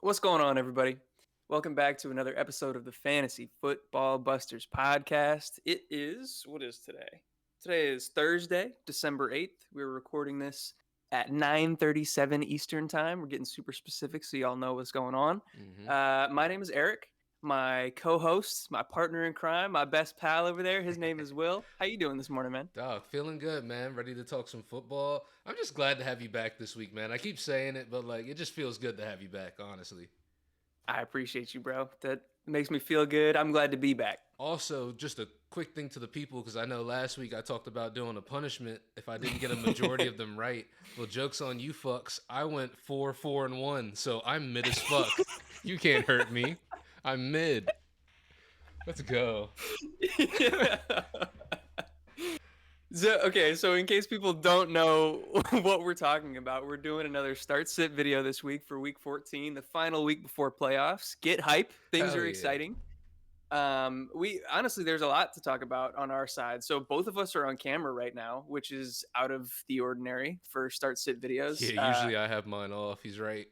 What's going on, everybody? Welcome back to another episode of the Fantasy Football Busters podcast. What is today? Today is Thursday, December 8th. We're recording this at 9:37 Eastern Time. We're getting super specific so y'all know what's going on. Mm-hmm. My name is Eric. My co-host, my partner in crime, my best pal over there, his name is Will. How you doing this morning, man? Dog, feeling good, man. Ready to talk some football. I'm just glad to have you back this week, man. I keep saying it, but it just feels good to have you back, honestly. I appreciate you, bro. That makes me feel good. I'm glad to be back. Also, just a quick thing to the people, because I know last week I talked about doing a punishment if I didn't get a majority of them right. Well, joke's on you fucks. I went 4-4-1, so I'm mid as fuck. You can't hurt me. I'm mid. Let's go. Yeah. So in case people don't know what we're talking about, we're doing another start sit video this week for week 14, the final week before playoffs. Get hype. Things Hell are yeah. exciting. We honestly, there's a lot to talk about on our side. So both of us are on camera right now, which is out of the ordinary for start sit videos. Yeah, usually I have mine off. He's right.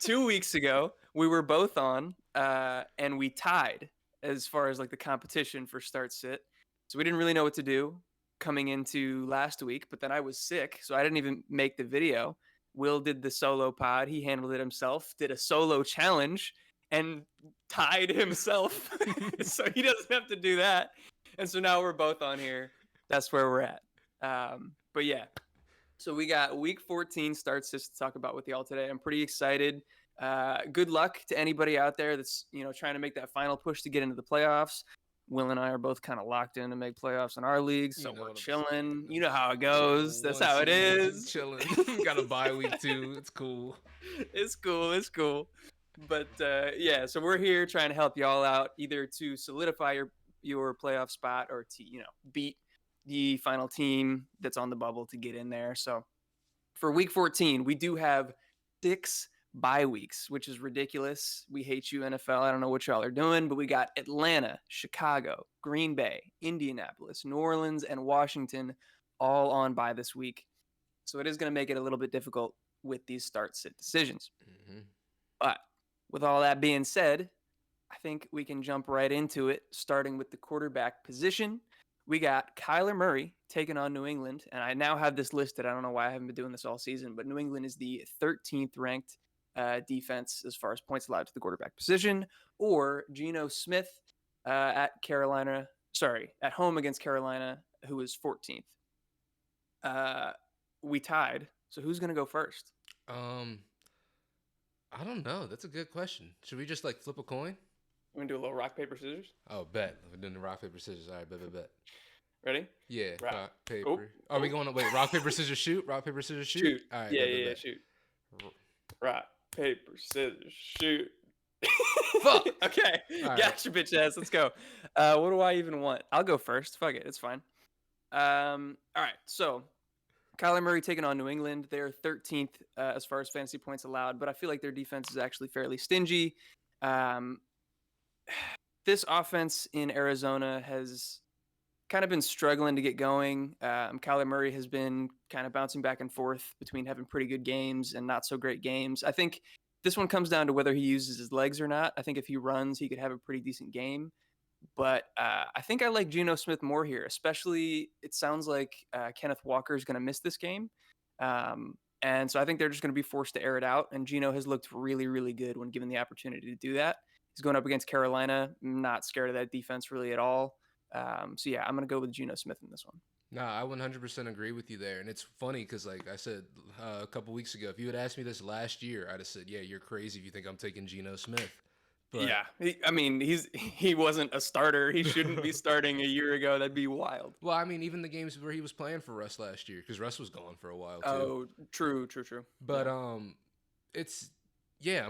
2 weeks ago, we were both on, and we tied as far as like the competition for start sit. So we didn't really know what to do coming into last week, but then I was sick, so I didn't even make the video. Will did the solo pod. He handled it himself, did a solo challenge, and tied himself. So he doesn't have to do that. And so now we're both on here. That's where we're at. But yeah, so we got week 14 starts to talk about with y'all today. I'm pretty excited. Good luck to anybody out there that's trying to make that final push to get into the playoffs. Will and I are both kind of locked in to make playoffs in our leagues, so we're chilling. You know how it goes. That's how it is. Chilling. Got a bye week too. It's cool. It's cool. It's cool. But yeah, so we're here trying to help y'all out, either to solidify your playoff spot or to beat the final team that's on the bubble to get in there. So for week 14, we do have 6 bye weeks, which is ridiculous. We hate you, NFL. I don't know what y'all are doing, but we got Atlanta, Chicago, Green Bay, Indianapolis, New Orleans, and Washington all on bye this week. So it is going to make it a little bit difficult with these start sit decisions. Mm-hmm. But with all that being said, I think we can jump right into it, starting with the quarterback position. We got Kyler Murray taking on New England, and I now have this listed. I don't know why I haven't been doing this all season, but New England is the 13th ranked defense as far as points allowed to the quarterback position, or Geno Smith at home against Carolina, who is 14th. We tied, so who's going to go first? I don't know. That's a good question. Should we just flip a coin? We're going to do a little rock, paper, scissors? Oh, bet. We're doing the rock, paper, scissors. All right, bet. Ready? Yeah, rock, paper. Are we going to wait? Rock, paper, scissors, shoot. Rock, paper, scissors, shoot. All right, yeah, shoot. Rock, paper, scissors, shoot. Fuck. Okay, right. Gotcha, bitch ass. Let's go. What do I even want? I'll go first. Fuck it, it's fine. All right. So, Kyler Murray taking on New England. They're 13th as far as fantasy points allowed, but I feel like their defense is actually fairly stingy. This offense in Arizona has kind of been struggling to get going. Kyler Murray has been kind of bouncing back and forth between having pretty good games and not so great games. I think this one comes down to whether he uses his legs or not. I think if he runs, he could have a pretty decent game. But I think I like Geno Smith more here, especially it sounds like Kenneth Walker is going to miss this game. And so I think they're just going to be forced to air it out. And Geno has looked really, really good when given the opportunity to do that. He's going up against Carolina. I'm not scared of that defense really at all. So yeah, I'm going to go with Geno Smith in this one. Nah, I 100% agree with you there. And it's funny because, like I said a couple weeks ago, if you had asked me this last year, I'd have said, yeah, you're crazy if you think I'm taking Geno Smith. But yeah, he wasn't a starter. He shouldn't be starting a year ago. That'd be wild. Well, I mean, even the games where he was playing for Russ last year, because Russ was gone for a while too. Oh, true. But I'm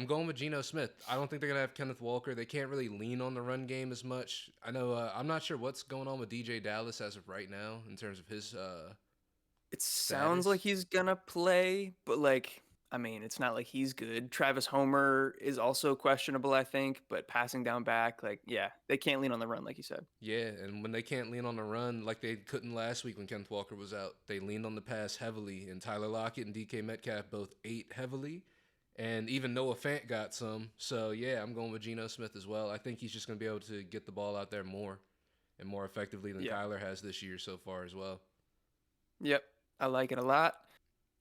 going with Geno Smith. I don't think they're gonna have Kenneth Walker. They can't really lean on the run game as much. I know. I'm not sure what's going on with DJ Dallas as of right now in terms of his. It sounds like he's gonna play, but I mean, it's not like he's good. Travis Homer is also questionable, I think, but passing down back, like, yeah, they can't lean on the run, like you said. Yeah, and when they can't lean on the run like they couldn't last week when Kenneth Walker was out, they leaned on the pass heavily, and Tyler Lockett and DK Metcalf both ate heavily, and even Noah Fant got some. So yeah, I'm going with Geno Smith as well. I think he's just going to be able to get the ball out there more and more effectively than Yeah. Kyler has this year so far as well. Yep. I like it a lot.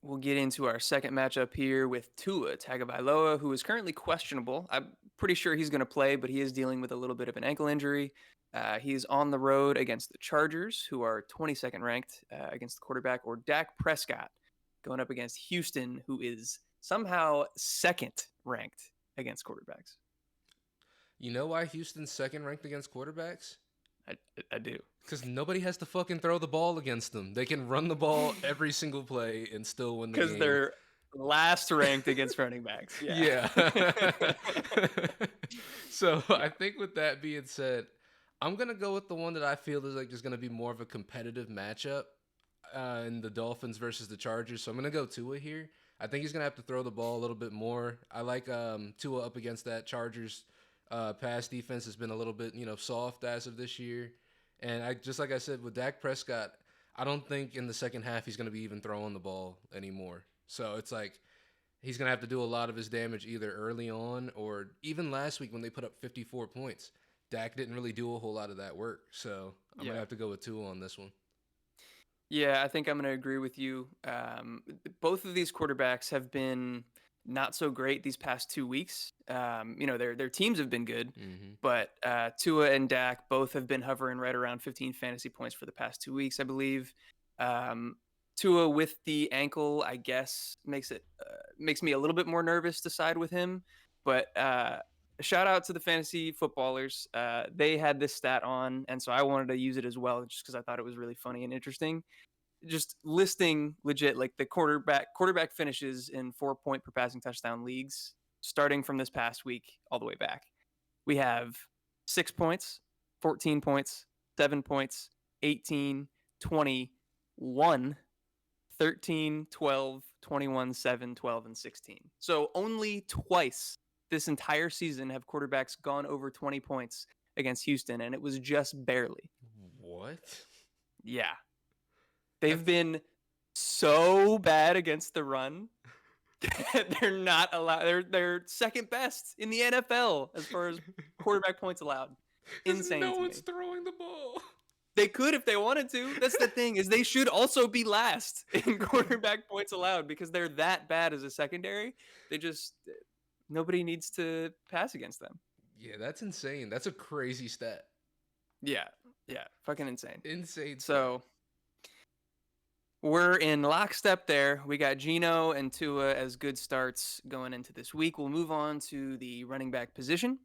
We'll get into our second matchup here with Tua Tagovailoa, who is currently questionable. I'm pretty sure he's going to play, but he is dealing with a little bit of an ankle injury. He's on the road against the Chargers, who are 22nd ranked against the quarterback, or Dak Prescott going up against Houston, who is somehow second ranked against quarterbacks. You know why Houston's second ranked against quarterbacks? I, I do. Because nobody has to fucking throw the ball against them. They can run the ball every single play and still win the Because game. they're last ranked against running backs. Yeah. Yeah. So Yeah. I think with that being said, I'm gonna go with the one that I feel is like just gonna be more of a competitive matchup in the Dolphins versus the Chargers. So I'm gonna go Tua here. I think he's gonna have to throw the ball a little bit more. I like Tua up against that Chargers pass defense has been a little bit soft as of this year, and I just like I said with Dak Prescott, I don't think in the second half he's gonna be even throwing the ball anymore. So it's like he's going to have to do a lot of his damage either early on or even last week when they put up 54 points. Dak didn't really do a whole lot of that work. So I'm going to Yeah. have to go with Tua on this one. Yeah, I think I'm going to agree with you. Both of these quarterbacks have been not so great these past 2 weeks. Their teams have been good, Mm-hmm. but Tua and Dak both have been hovering right around 15 fantasy points for the past 2 weeks, I believe. Um, Tua with the ankle, I guess, makes me a little bit more nervous to side with him. But shout out to the fantasy footballers. They had this stat on, and so I wanted to use it as well, just because I thought it was really funny and interesting. Just listing legit like the quarterback finishes in 4 point per passing touchdown leagues, starting from this past week all the way back. We have 6 points, 14 points, 7 points, 18, 20, 1, 13, 12, 21, 7, 12, and 16. So only twice this entire season have quarterbacks gone over 20 points against Houston, and it was just barely. What? Yeah. They've That's been so bad against the run. They're not allowed. They're second best in the NFL as far as quarterback points allowed. because Insane no to one's me. throwing the ball. They could if they wanted to. That's the thing, is they should also be last in quarterback points allowed because they're that bad as a secondary. They just nobody needs to pass against them. Yeah, that's insane. That's a crazy stat. Yeah. Yeah. Fucking insane. Insane stat. So we're in lockstep there. We got Geno and Tua as good starts going into this week. We'll move on to the running back position.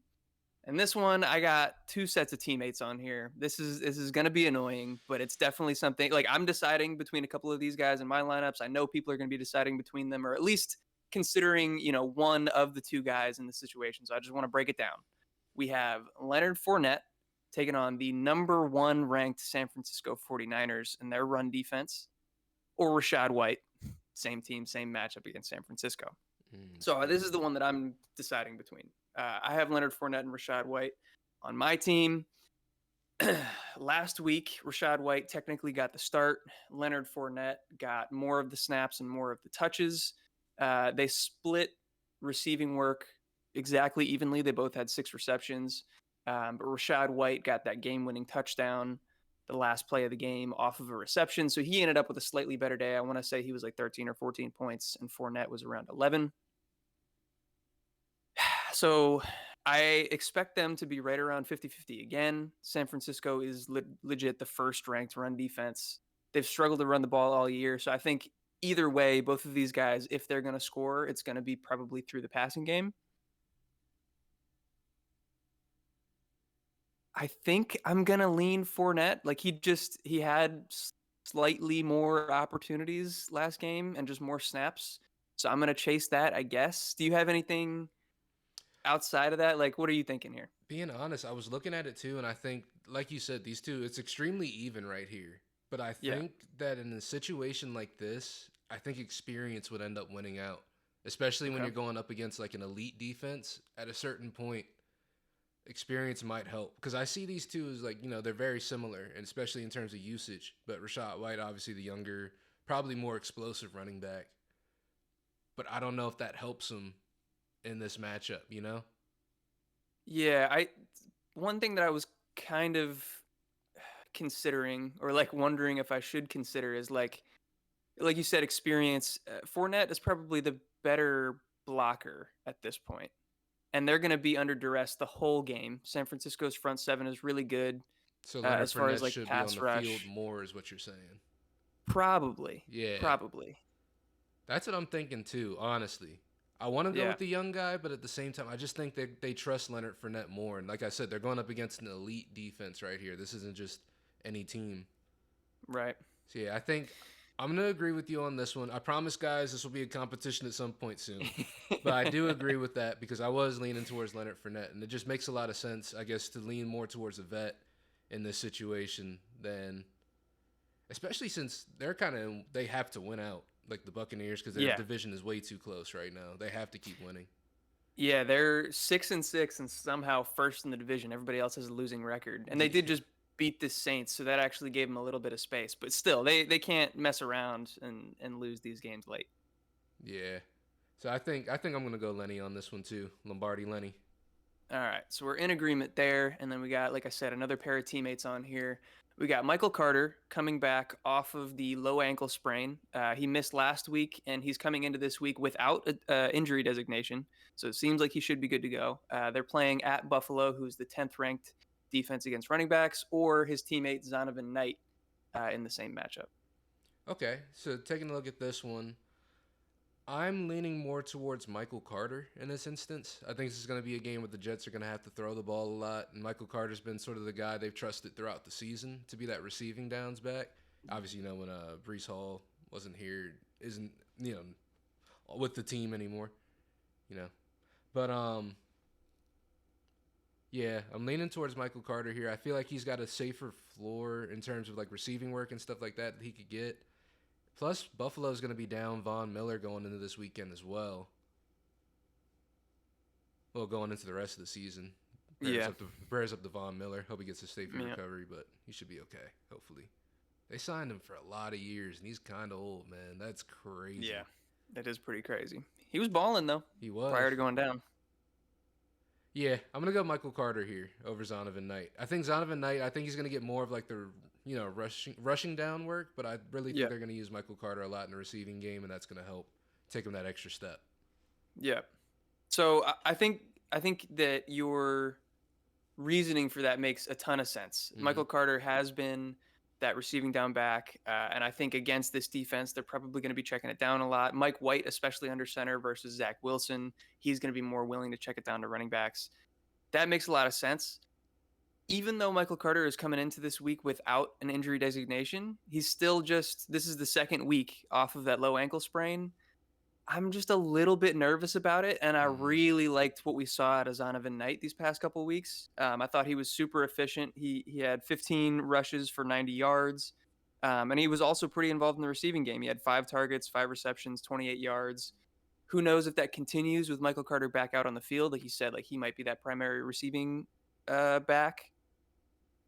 And this one, I got two sets of teammates on here. This is going to be annoying, but it's definitely something. Like, I'm deciding between a couple of these guys in my lineups. I know people are going to be deciding between them, or at least considering, one of the two guys in the situation. So I just want to break it down. We have Leonard Fournette taking on the number one ranked San Francisco 49ers and their run defense, or Rachaad White, same team, same matchup against San Francisco. So this is the one that I'm deciding between. I have Leonard Fournette and Rachaad White on my team. Last week, Rachaad White technically got the start. Leonard Fournette got more of the snaps and more of the touches. They split receiving work exactly evenly. They both had 6 receptions. But Rachaad White got that game-winning touchdown the last play of the game off of a reception. So he ended up with a slightly better day. I want to say he was like 13 or 14 points, and Fournette was around 11. So I expect them to be right around 50-50 again. San Francisco is legit the first ranked run defense. They've struggled to run the ball all year. So I think either way, both of these guys, if they're going to score, it's going to be probably through the passing game. I think I'm going to lean Fournette. Like he had slightly more opportunities last game and just more snaps. So I'm going to chase that, I guess. Do you have anything outside of that? Like, what are you thinking here? Being honest, I was looking at it too, and I think, like you said, these two, it's extremely even right here. But I Yeah. think that in a situation like this, I think experience would end up winning out. especially when Okay. you're going up against like an elite defense. At a certain point, experience might help because I see these two as like they're very similar, and especially in terms of usage. But Rashad White, obviously the younger, probably more explosive running back. But I don't know if that helps him in this matchup. Yeah, I one thing that I was kind of considering or like wondering if I should consider is like you said, experience. Fournette is probably the better blocker at this point, and they're going to be under duress the whole game. San Francisco's front seven is really good So Leonard as far as Fournette like should be on pass the field rush. more, is what you're saying. Probably, Yeah, probably, that's what I'm thinking too. Honestly, I want to go yeah, with the young guy, but at the same time, I just think they trust Leonard Fournette more. And like I said, they're going up against an elite defense right here. This isn't just any team. right. So yeah, I think I'm gonna agree with you on this one. I promise, guys, this will be a competition at some point soon. But I do agree with that because I was leaning towards Leonard Fournette, and it just makes a lot of sense, I guess, to lean more towards a vet in this situation than, especially since they have to win out like the Buccaneers because their Yeah, division is way too close right now. They have to keep winning. yeah, they're 6-6 and somehow first in the division. Everybody else has a losing record, and they did Yeah, just beat the Saints, so that actually gave them a little bit of space. But still, they can't mess around and lose these games late. yeah. So I think I'm gonna go Lenny on this one too. Lombardi Lenny. All right, so we're in agreement there, and then we got, like I said, another pair of teammates on here. We got Michael Carter coming back off of the low ankle sprain. He missed last week, and he's coming into this week without a injury designation, so it seems like he should be good to go. They're playing at Buffalo, who's the 10th ranked defense against running backs, or his teammate Zonovan Knight in the same matchup. Okay, so taking a look at this one, I'm leaning more towards Michael Carter in this instance. I think this is going to be a game where the Jets are going to have to throw the ball a lot, and Michael Carter's been sort of the guy they've trusted throughout the season to be that receiving downs back. Obviously, when Brees Hall wasn't here, isn't with the team anymore, you know. But yeah, I'm leaning towards Michael Carter here. I feel like he's got a safer floor in terms of like receiving work and stuff like that he could get. Plus, Buffalo's going to be down Von Miller going into this weekend as well. Well, going into the rest of the season. Yeah, Prayers up to Von Miller. Hope he gets a safer yeah, recovery, but he should be okay, hopefully. They signed him for a lot of years, and he's kind of old, man. That's yeah. crazy. That is pretty crazy. He was balling though He prior was. to going down. Yeah, I'm gonna go Michael Carter here over Zonovan Knight. I think Zonovan Knight. I think he's gonna get more of like the rushing down work, but I really think Yeah, they're gonna use Michael Carter a lot in the receiving game, and that's gonna help take him that extra step. yeah. So I think that your reasoning for that makes a ton of sense. Mm-hmm. Michael Carter has been that receiving down back, and I think against this defense, they're probably going to be checking it down a lot. Mike White, especially under center versus Zach Wilson, he's going to be more willing to check it down to running backs. That makes a lot of sense. Even though Michael Carter is coming into this week without an injury designation, he's still just, this is the second week off of that low ankle sprain. I'm just a little bit nervous about it, and I Mm-hmm. really liked what we saw out of Zonovan Knight these past couple of weeks. I thought he was super efficient. He had 15 rushes for 90 yards, and he was also pretty involved in the receiving game. He had 5 targets, 5 receptions, 28 yards. Who knows if that continues with Michael Carter back out on the field? Like you said, like he might be that primary receiving back,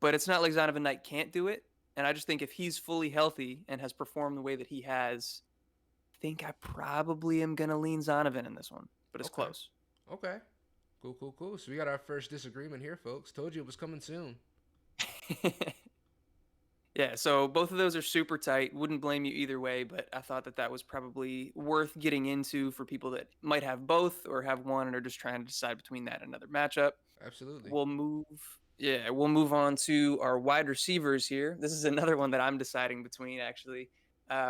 but it's not like Zonovan Knight can't do it. And I just think if he's fully healthy and has performed the way that he has, think I probably am gonna lean Zonovan in this one, but it's Okay. close. Okay. Cool, cool, cool. So we got our first disagreement here, folks. Told you it was coming soon. Yeah, so both of those are super tight. Wouldn't blame you either way, but I thought that that was probably worth getting into for people that might have both or have one and are just trying to decide between that and another matchup. Absolutely. We'll move on to our wide receivers here. This is another one that I'm deciding between actually.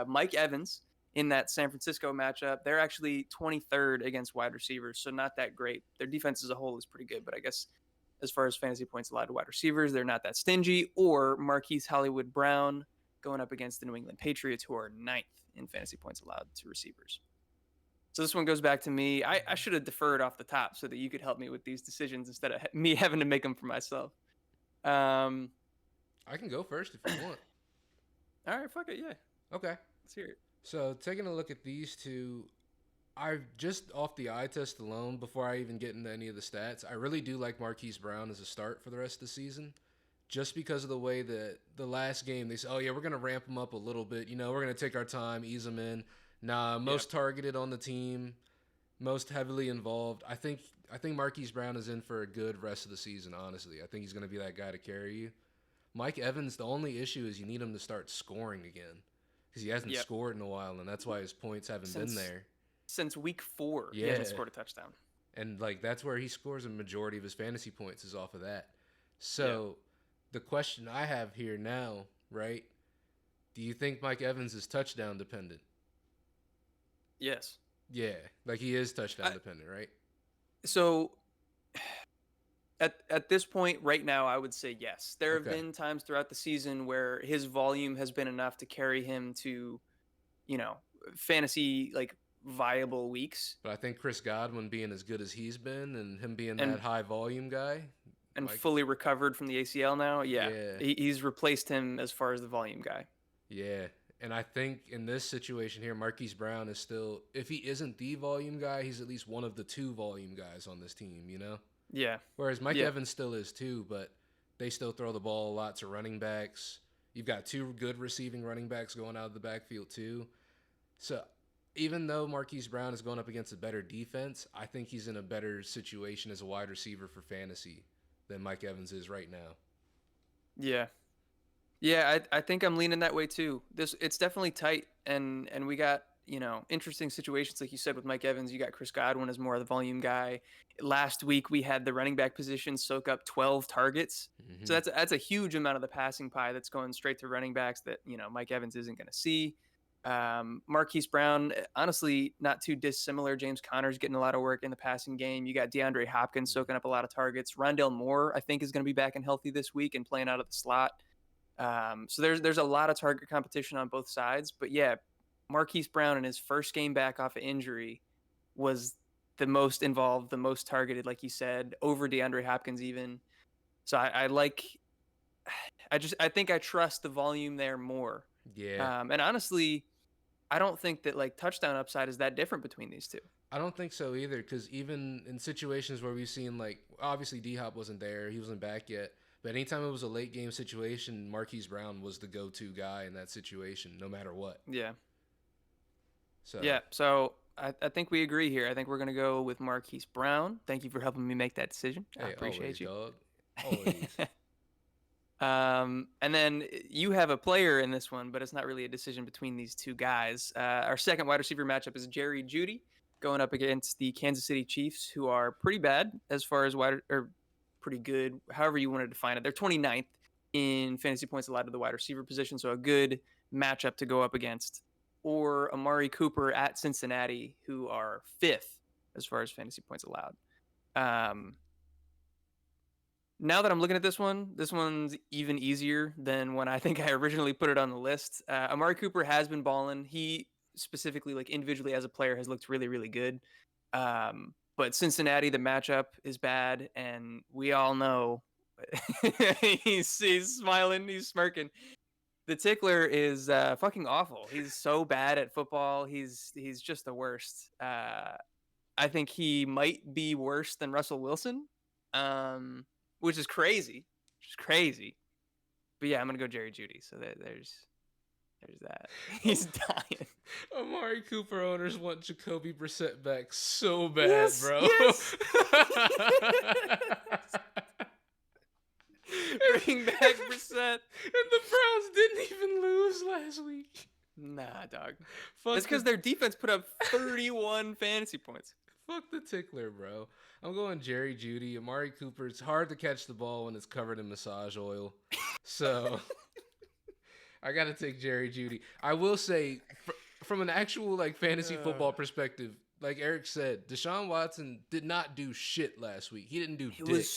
Mike Evans in that San Francisco matchup. They're actually 23rd against wide receivers, so not that great. Their defense as a whole is pretty good, but I guess as far as fantasy points allowed to wide receivers, they're not that stingy. Or Marquise Hollywood Brown going up against the New England Patriots, who are ninth in fantasy points allowed to receivers. So this one goes back to me. I should have deferred off the top so that you could help me with these decisions instead of me having to make them for myself. Um, I can go first if you want. all right, fuck it, yeah, Okay. let's hear it. So taking a look at these two, I just off the eye test alone, before I even get into any of the stats, I really do like Marquise Brown as a start for the rest of the season. Just because of the way that the last game they said, oh yeah, we're gonna ramp him up a little bit. We're gonna take our time, ease him in. Nah, Yeah. most targeted on the team, most heavily involved. I think Marquise Brown is in for a good rest of the season. Honestly, I think he's gonna be that guy to carry you. Mike Evans, the only issue is you need him to start scoring again because he hasn't Yep. scored in a while, and that's why his points haven't been Since there. since week 4, he hasn't Yeah, scored a touchdown. and like that's where he scores a majority of his fantasy points is off of that. Yeah. So the question I have here now, right? Do you think Mike Evans is touchdown dependent? Yes. Yeah, like he is touchdown I, dependent, right? so at this point right now, I would say yes. There have Okay. been times throughout the season where his volume has been enough to carry him to, you know, fantasy like viable weeks. But I think Chris Godwin being as good as he's been and him being that and high volume guy, and Mike, fully recovered from the ACL now. Yeah, yeah, he's replaced him as far as the volume guy. yeah. And I think in this situation here, Marquise Brown is still, if he isn't the volume guy, he's at least one of the two volume guys on this team. Yeah, Whereas Mike yeah, Evans still is too, but they still throw the ball a lot to running backs. You've got two good receiving running backs going out of the backfield too. So even though Marquise Brown is going up against a better defense, I think he's in a better situation as a wide receiver for fantasy than Mike Evans is right now. yeah. Yeah, I think I'm leaning that way too. It's definitely tight, and we got interesting situations like you said with Mike Evans. You got Chris Godwin as more of the volume guy. Last week we had the running back position soak up 12 targets, so Mm-hmm. that's a huge amount of the passing pie that's going straight to running backs that Mike Evans isn't going to see. Marquise Brown, honestly, not too dissimilar. James Conner's getting a lot of work in the passing game. You got DeAndre Hopkins soaking up a lot of targets. Rondell Moore, I think, is going to be back and healthy this week and playing out of the slot. So there's a lot of target competition on both sides, but yeah, Marquise Brown in his first game back off of injury was the most involved, the most targeted, like you said, over DeAndre Hopkins even. So I like, I think I trust the volume there more. Yeah, And honestly, I don't think that like touchdown upside is that different between these two. I don't think so either. Because even in situations where we've seen, like, obviously D Hop wasn't there, he wasn't back yet. But anytime it was a late game situation, Marquise Brown was the go-to guy in that situation, no matter what. Yeah, So, yeah. So I think we agree here. I think we're gonna go with Marquise Brown. Thank you for helping me make that decision. I hey, always, appreciate you. dog, always. And then you have a player in this one, but it's not really a decision between these two guys. Our second wide receiver matchup is Jerry Jeudy going up against the Kansas City Chiefs, who are pretty bad as far as wide or pretty good, however you want to define it. They're 29th in fantasy points allowed to the wide receiver position, so a good matchup to go up against. Or Amari Cooper at Cincinnati, who are fifth as far as fantasy points allowed. Um, Now that I'm looking at this one's even easier than when I think I originally put it on the list. Amari Cooper has been balling. He specifically, like individually as a player, has looked really, really good. But Cincinnati, the matchup is bad, and we all know he's smiling, he's smirking. The tickler is fucking awful. He's so bad at football. He's just the worst. I think he might be worse than Russell Wilson, um, which is crazy. Which is crazy. But yeah, I'm gonna go Jerry Judy. So there's that. He's dying. Amari Cooper owners want Jacoby Brissett back so bad, Yes, bro. yes. Bring back Brissett. And the Browns didn't even lose last week. Nah, dog. Fuck That's because the their defense put up 31 fantasy points. fuck the tickler, bro. I'm going Jerry Judy. Amari Cooper. It's hard to catch the ball when it's covered in massage oil. So I got to take Jerry Judy. I will say, from an actual like fantasy football perspective, like Eric said, Deshaun Watson did not do shit last week. He didn't do It dick. was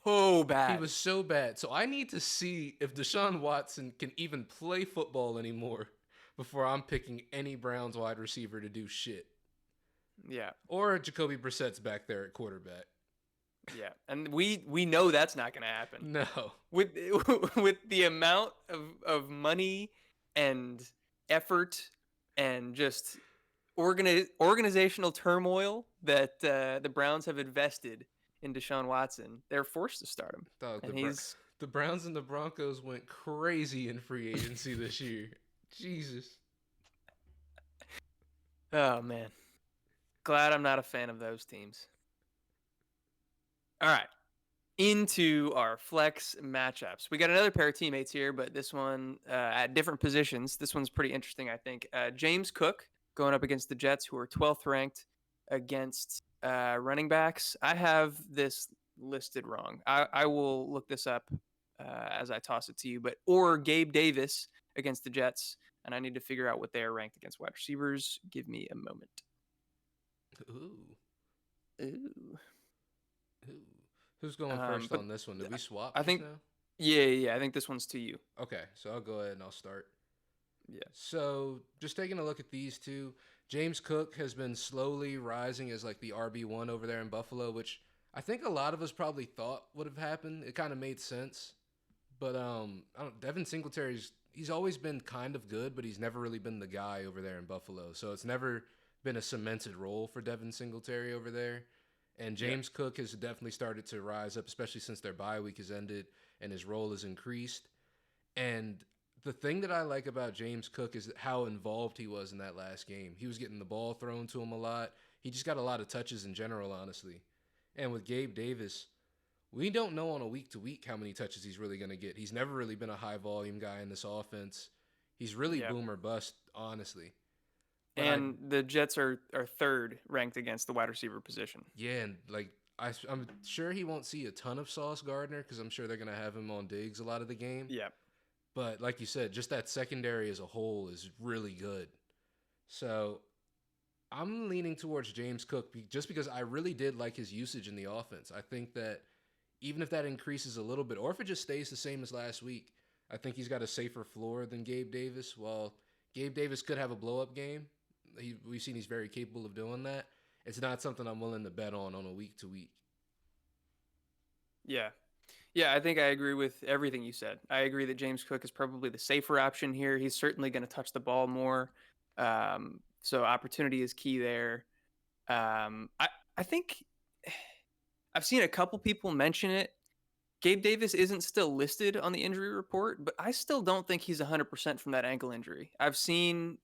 so bad. He was so bad. So I need to see if Deshaun Watson can even play football anymore before I'm picking any Browns wide receiver to do shit. Yeah, Or Jacoby Brissett's back there at quarterback. yeah, and we know that's not gonna happen. No. With with the amount of money and effort and just organizational turmoil that the Browns have invested in Deshaun Watson, they're forced to start him, Dog, and he's the Browns and the Broncos went crazy in free agency this year. Jesus. oh man, glad I'm not a fan of those teams. All right, into our flex matchups. We got another pair of teammates here, but this one at different positions. This one's pretty interesting, I think. James Cook going up against the Jets, who are 12th ranked against running backs. I have this listed wrong. I will look this up as I toss it to you. Or Gabe Davis against the Jets, and I need to figure out what they are ranked against wide receivers. Give me a moment. Ooh. Ooh. Ooh. Who's going first But on this one? Did we swap I just think, now? yeah. I think this one's to you. Okay, so I'll go ahead and I'll start. Yeah. So, just taking a look at these two, James Cook has been slowly rising as like the RB1 over there in Buffalo, which I think a lot of us probably thought would have happened. It kind of made sense. But Devin Singletary's he's always been kind of good, but he's never really been the guy over there in Buffalo. So it's never been a cemented role for Devin Singletary over there. And Yeah. James Cook has definitely started to rise up, especially since their bye week has ended and his role has increased. And the thing that I like about James Cook is how involved he was in that last game. He was getting the ball thrown to him a lot. He just got a lot of touches in general, honestly. And with Gabe Davis, we don't know on a week to week how many touches he's really going to get. He's never really been a high volume guy in this offense. He's really Yeah. boom or bust, honestly. But And the Jets are third ranked against the wide receiver position. and like I'm sure he won't see a ton of Sauce Gardner because I'm sure they're going to have him on Diggs a lot of the game. Yeah. But like you said, just that secondary as a whole is really good. So I'm leaning towards James Cook just because I really did like his usage in the offense. I think that even if that increases a little bit, or if it just stays the same as last week, I think he's got a safer floor than Gabe Davis. While Gabe Davis could have a blow up game, we've seen he's very capable of doing that. It's not something I'm willing to bet on a week to week. Yeah. Yeah, I think I agree with everything you said. I agree that James Cook is probably the safer option here. He's certainly going to touch the ball more. So opportunity is key there. I think I've seen a couple people mention it. Gabe Davis isn't still listed on the injury report, but I still don't think he's 100% from that ankle injury. I've seen,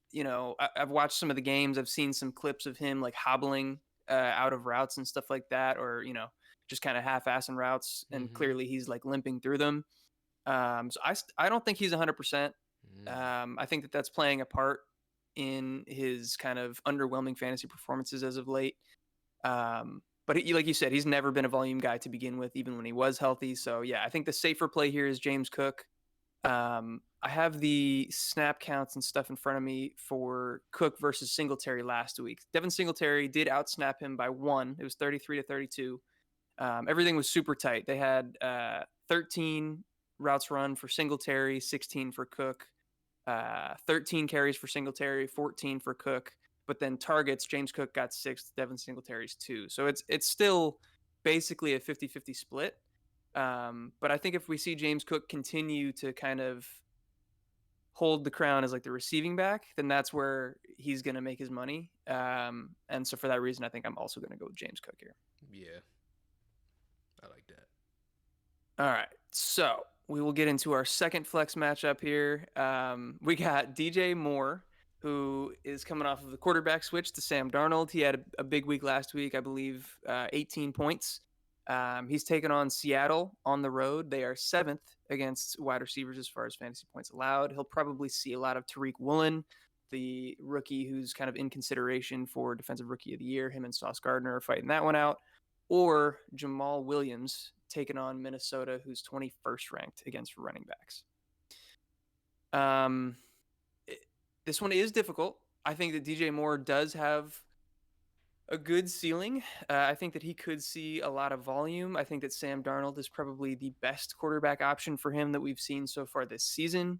I've watched some of the games. I've seen some clips of him like hobbling out of routes and stuff like that, or, just kind of half-assing routes. And Mm-hmm. clearly he's like limping through them. So I don't think he's 100%. Mm. I think that that's playing a part in his kind of underwhelming fantasy performances as of late. But like you said, he's never been a volume guy to begin with, even when he was healthy. So yeah, I think the safer play here is James Cook. I have the snap counts and stuff in front of me for Cook versus Singletary last week. Devin Singletary did outsnap him by 1. It was 33-32. Everything was super tight. They had 13 routes run for Singletary, 16 for Cook, 13 carries for Singletary, 14 for Cook. But then targets, James Cook got 6, Devin Singletary's 2. So it's still basically a 50-50 split. But I think if we see James Cook continue to kind of hold the crown as like the receiving back, then that's where he's going to make his money. And so for that reason, I think I'm also going to go with James Cook here. Yeah, I like that. All right. So we will get into our second flex matchup here. We got DJ Moore, who is coming off of the quarterback switch to Sam Darnold. He had a big week last week, I believe, 18 points. He's taken on Seattle on the road. They are 7th against wide receivers as far as fantasy points allowed. He'll probably see a lot of Tariq Woolen, the rookie who's kind of in consideration for Defensive Rookie of the Year. Him and Sauce Gardner are fighting that one out. Or Jamal Williams taking on Minnesota, who's 21st ranked against running backs. This one is difficult. I think that DJ Moore does have a good ceiling. I think that he could see a lot of volume. I think that Sam Darnold is probably the best quarterback option for him that we've seen so far this season.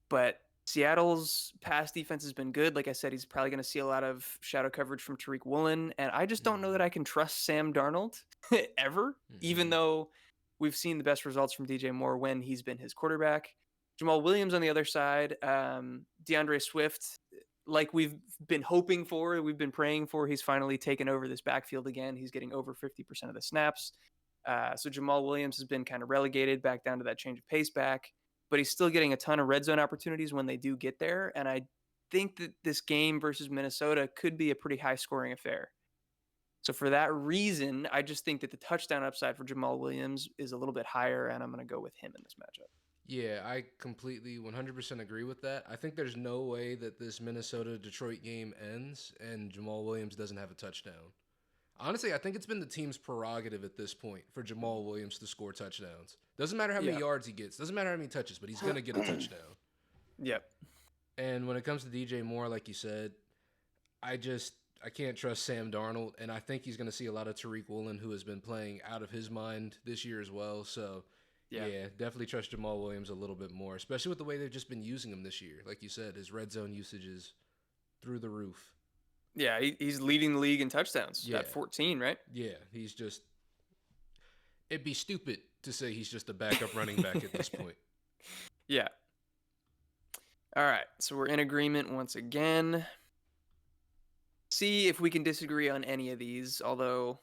But Seattle's pass defense has been good. Like I said, he's probably going to see a lot of shadow coverage from Tariq Woolen. And I just don't know that I can trust Sam Darnold ever, even though we've seen the best results from DJ Moore when he's been his quarterback. Jamal Williams on the other side, DeAndre Swift, like we've been hoping for, we've been praying for. He's finally taken over this backfield again. He's getting over 50% of the snaps. So Jamal Williams has been kind of relegated back down to that change of pace back, but he's still getting a ton of red zone opportunities when they do get there. And I think that this game versus Minnesota could be a pretty high scoring affair. So for that reason, I just think that the touchdown upside for Jamal Williams is a little bit higher, and I'm going to go with him in this matchup. Yeah, I completely 100% agree with that. I think there's no way that this Minnesota Detroit game ends and Jamal Williams doesn't have a touchdown. Honestly, I think it's been the team's prerogative at this point for Jamal Williams to score touchdowns. Doesn't matter how many Yeah. yards he gets, doesn't matter how many touches, but he's going to get a touchdown. Yep. And when it comes to DJ Moore, like you said, I can't trust Sam Darnold, and I think he's going to see a lot of Tariq Woolen, who has been playing out of his mind this year as well. So, yeah, definitely trust Jamal Williams a little bit more, especially with the way they've just been using him this year. Like you said, his red zone usage is through the roof. Yeah, he's leading the league in touchdowns Yeah. at 14, right? Yeah, he's just. It'd be stupid to say he's just a backup running back at this point. Yeah. All right, so we're in agreement once again. See if we can disagree on any of these, although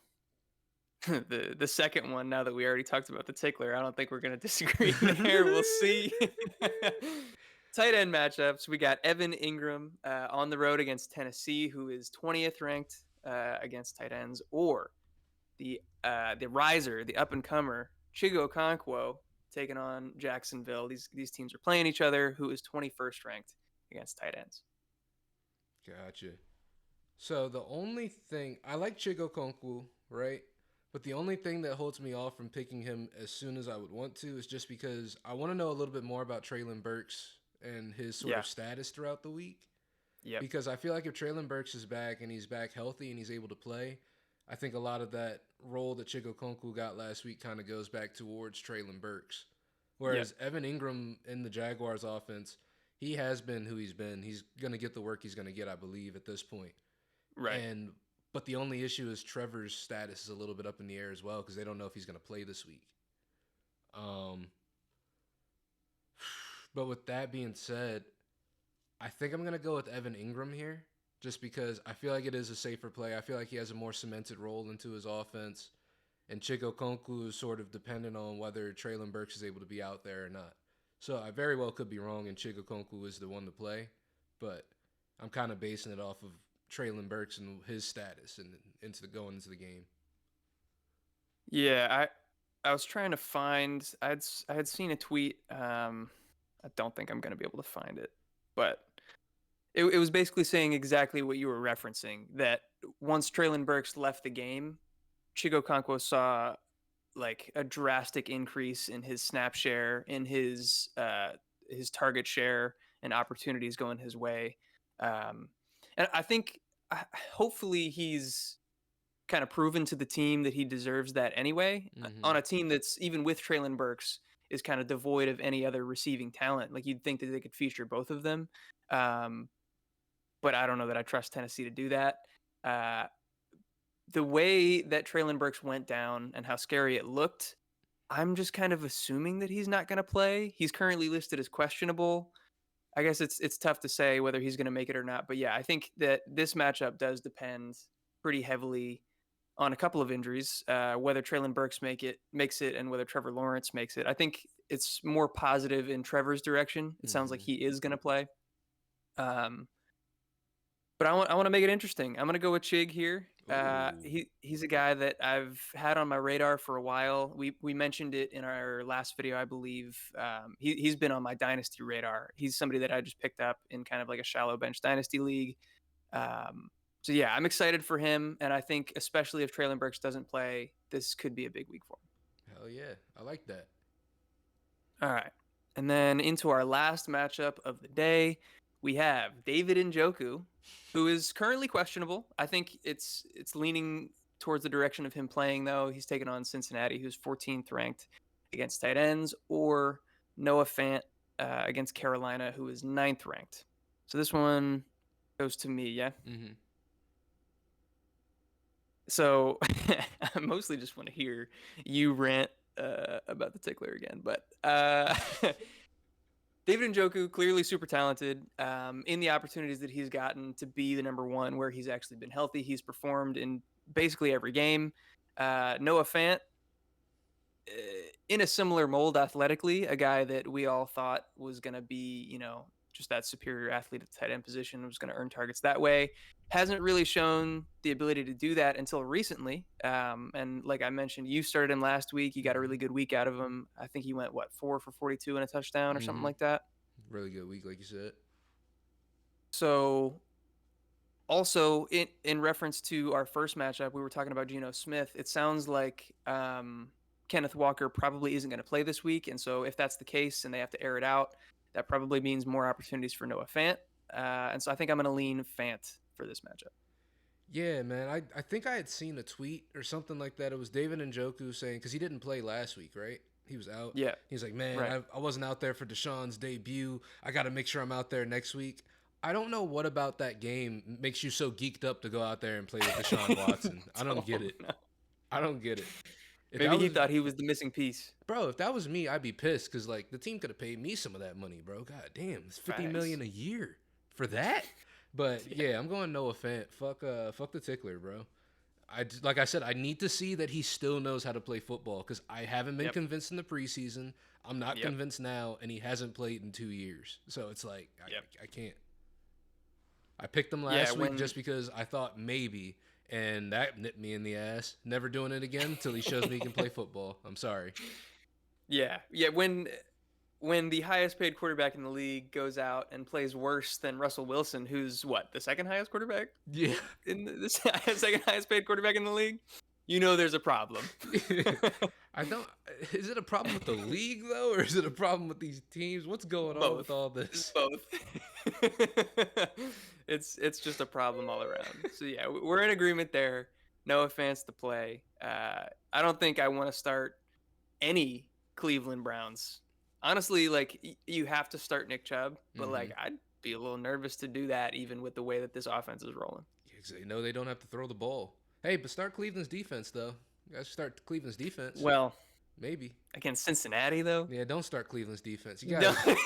the second one, now that we already talked about the tickler, I don't think we're going to disagree there. We'll see. Tight end matchups. We got Evan Ingram on the road against Tennessee, who is 20th ranked against tight ends, or the riser, the up and comer, Chigo Okonkwo taking on Jacksonville. These teams are playing each other. Who is 21st ranked against tight ends? Gotcha. So the only thing I like Chigo Okonkwo, right? But the only thing that holds me off from picking him as soon as I would want to is just because I want to know a little bit more about Treylon Burks and his sort of status throughout the week. Yeah. Because I feel like if Treylon Burks is back and he's back healthy and he's able to play, I think a lot of that role that Chigo Okonkwo got last week kind of goes back towards Treylon Burks. Whereas Evan Ingram in the Jaguars offense, he has been who he's been. He's going to get the work he's going to get, I believe, at this point. Right. But the only issue is Trevor's status is a little bit up in the air as well because they don't know if he's going to play this week. But with that being said, I think I'm going to go with Evan Ingram here just because I feel like it is a safer play. I feel like he has a more cemented role into his offense. And Chigo Okonkwo is sort of dependent on whether Treylon Burks is able to be out there or not. So I very well could be wrong and Chigo Okonkwo is the one to play. But I'm kind of basing it off of Treylon Burks and his status and going into the game. Yeah, I was trying to find. I had seen a tweet. I don't think I'm going to be able to find it, but it was basically saying exactly what you were referencing. That once Treylon Burks left the game, Chigo Okonkwo saw like a drastic increase in his snap share, in his target share, and opportunities going his way. And I think hopefully he's kind of proven to the team that he deserves that anyway, on a team that's, even with Treylon Burks, is kind of devoid of any other receiving talent. Like, you'd think that they could feature both of them. But I don't know that I trust Tennessee to do that. The way that Treylon Burks went down and how scary it looked, I'm just kind of assuming that he's not going to play. He's currently listed as questionable. I guess it's tough to say whether he's going to make it or not. But yeah, I think that this matchup does depend pretty heavily on a couple of injuries, whether Treylon Burks makes it, and whether Trevor Lawrence makes it. I think it's more positive in Trevor's direction. It sounds like he is going to play. But I want to make it interesting. I'm going to go with Chig here. He's a guy that I've had on my radar for a while. We mentioned it in our last video, I believe. He's been on my dynasty radar. He's somebody that I just picked up in kind of like a shallow bench dynasty league. So yeah, I'm excited for him, and I think especially if Treylon Burks doesn't play, this could be a big week for him. Hell yeah, I like that. All right, and then into our last matchup of the day, we have David Njoku, who is currently questionable. I think it's leaning towards the direction of him playing, though. He's taken on Cincinnati, who's 14th ranked against tight ends, or Noah Fant against Carolina, who is 9th ranked. So this one goes to me, yeah? Mm-hmm. So I mostly just want to hear you rant about the tickler again, but David Njoku, clearly super talented. In the opportunities that he's gotten to be the number one, where he's actually been healthy, he's performed in basically every game. Noah Fant, in a similar mold athletically, a guy that we all thought was going to be, just that superior athlete at the tight end position, was going to earn targets that way. Hasn't really shown the ability to do that until recently. And like I mentioned, you started him last week. You got a really good week out of him. I think he went, 4 for 42 and a touchdown or something Mm-hmm. like that. Really good week, like you said. So also in reference to our first matchup, we were talking about Geno Smith. It sounds like Kenneth Walker probably isn't going to play this week, and so if that's the case and they have to air it out, that probably means more opportunities for Noah Fant. And so I think I'm going to lean Fant for this matchup. Yeah, man. I think I had seen a tweet or something like that. It was David Njoku saying, because he didn't play last week, right? He was out. Yeah, He's like, man, right. I wasn't out there for Deshaun's debut. I got to make sure I'm out there next week. I don't know what about that game makes you so geeked up to go out there and play with Deshaun Watson. I don't get it. Know. I don't get it. If Maybe that he was, thought he was the missing piece. bro, if that was me, I'd be pissed because like the team could have paid me some of that money, bro. God damn, it's 50 Facts. million a year for that. But Yeah. yeah, I'm going Noah Fant. Fuck the tickler, bro. Like I said, I need to see that he still knows how to play football because I haven't been Yep. convinced in the preseason. I'm not Yep. convinced now, and he hasn't played in 2 years. So it's like Yep. I can't. I picked him Yeah. last week just because I thought maybe, and that nipped me in the ass. Never doing it again until he shows me he can play football. I'm sorry. Yeah. When the highest paid quarterback in the league goes out and plays worse than Russell Wilson, who's what, the second highest quarterback Yeah. in the second highest paid quarterback in the league, there's a problem. I don't. Is it a problem with the league though, or is it a problem with these teams? What's going on with Both. all It's this? both. It's just a problem all around. So yeah, we're in agreement there. No offense to play. I don't think I want to start any Cleveland Browns. Honestly, like you have to start Nick Chubb, but Mm-hmm. like I'd be a little nervous to do that even with the way that this offense is rolling. They know they don't have to throw the ball. Hey, but start Cleveland's defense though. You guys start Cleveland's defense. Well, Maybe. against Cincinnati though. Yeah, don't start Cleveland's defense. You No. guys.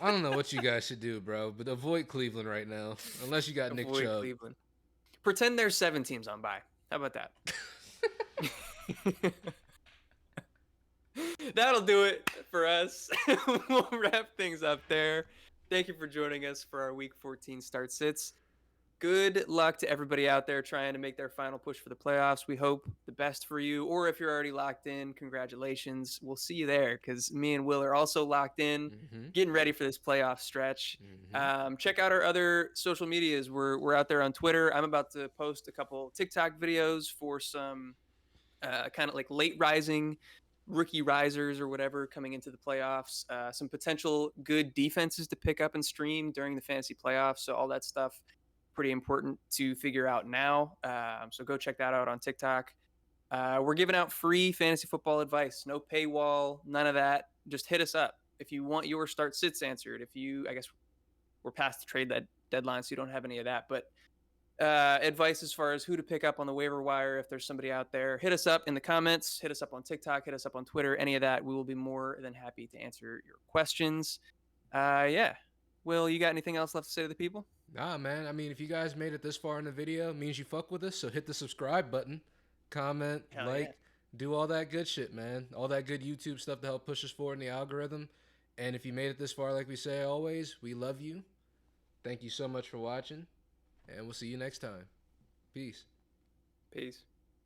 I don't know what you guys should do, bro, but avoid Cleveland right now, unless you got Nick Avoid Chubb. Cleveland. Pretend there's 7 teams on bye. How about that? That'll do it for us. We'll wrap things up there. Thank you for joining us for our Week 14 start sits. Good luck to everybody out there trying to make their final push for the playoffs. We hope the best for you. Or if you're already locked in, congratulations. We'll see you there because me and Will are also locked in, Mm-hmm. getting ready for this playoff stretch. Mm-hmm. Check out our other social medias. We're out there on Twitter. I'm about to post a couple TikTok videos for some kind of like late rising rookie risers or whatever coming into the playoffs, some potential good defenses to pick up and stream during the fantasy playoffs. So all that stuff, pretty important to figure out now. So go check that out on TikTok. We're giving out free fantasy football advice, no paywall, none of that. Just hit us up if you want your start sits answered. I guess we're past the trade deadline, so you don't have any of that, but advice as far as who to pick up on the waiver wire. If there's somebody out there, hit us up in the comments, hit us up on TikTok, hit us up on Twitter, any of that. We will be more than happy to answer your questions. Yeah. Will, you got anything else left to say to the people? Nah, man. I mean, if you guys made it this far in the video, it means you fuck with us. So hit the subscribe button, comment, Hell like, yeah. do all that good shit, man. All that good YouTube stuff to help push us forward in the algorithm. And if you made it this far, like we say always, we love you. Thank you so much for watching, and we'll see you next time. Peace. Peace.